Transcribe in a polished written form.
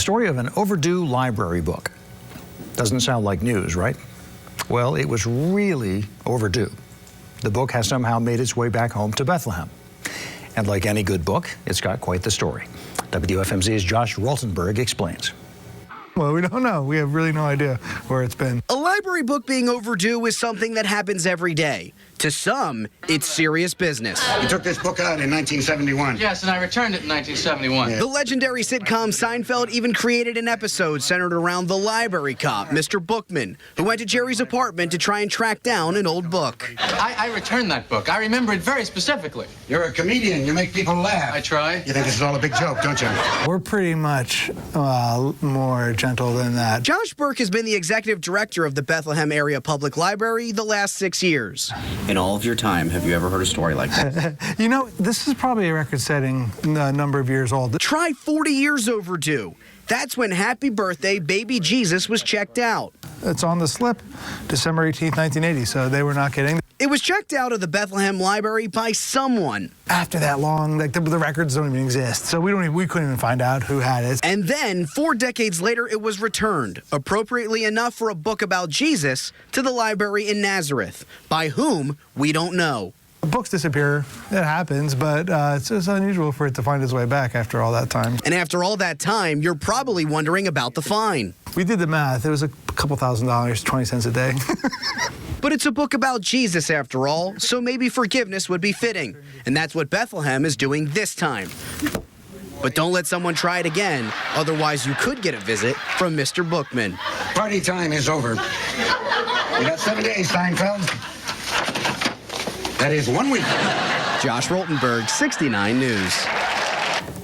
story of an overdue library book. Doesn't sound like news, right? Well, it was really overdue. The book has somehow made its way back home to Bethlehem. And like any good book, it's got quite the story. WFMZ's Josh Berk explains. Well, we don't know. We have really no idea where it's been. A library book being overdue is something that happens every day. To some, it's serious business. You took this book out in 1971. Yes, and I returned it in 1971. The legendary sitcom Seinfeld even created an episode centered around the library cop, Mr. Bookman, who went to Jerry's apartment to try and track down an old book. I returned that book. I remember it very specifically. You're a comedian. You make people laugh. I try. You think this is all a big joke, don't you? We're pretty much more gentle than that. Josh Berk has been the executive director of the Bethlehem Area Public Library the last 6 years. In all of your time, have you ever heard a story like this? You know, this is probably a record-setting number of years old. Try 40 years overdue. That's when Happy Birthday, Baby Jesus was checked out. It's on the slip, December 18th, 1980, so they were not kidding. It was checked out of the Bethlehem Library by someone. After that long, like the records don't even exist, so we couldn't even find out who had it. And then, 4 decades later, it was returned, appropriately enough for a book about Jesus, to the library in Nazareth. By whom, we don't know. Books disappear, it happens, but it's unusual for it to find its way back after all that time. And after all that time, you're probably wondering about the fine. We did the math. It was a couple $1,000s, 20 cents a day. But it's a book about Jesus after all, so maybe forgiveness would be fitting. And that's what Bethlehem is doing this time. But don't let someone try it again, otherwise you could get a visit from Mr. Bookman. Party time is over. You got 7 days, Seinfeld. That is 1 week. Josh Berk, 69 News.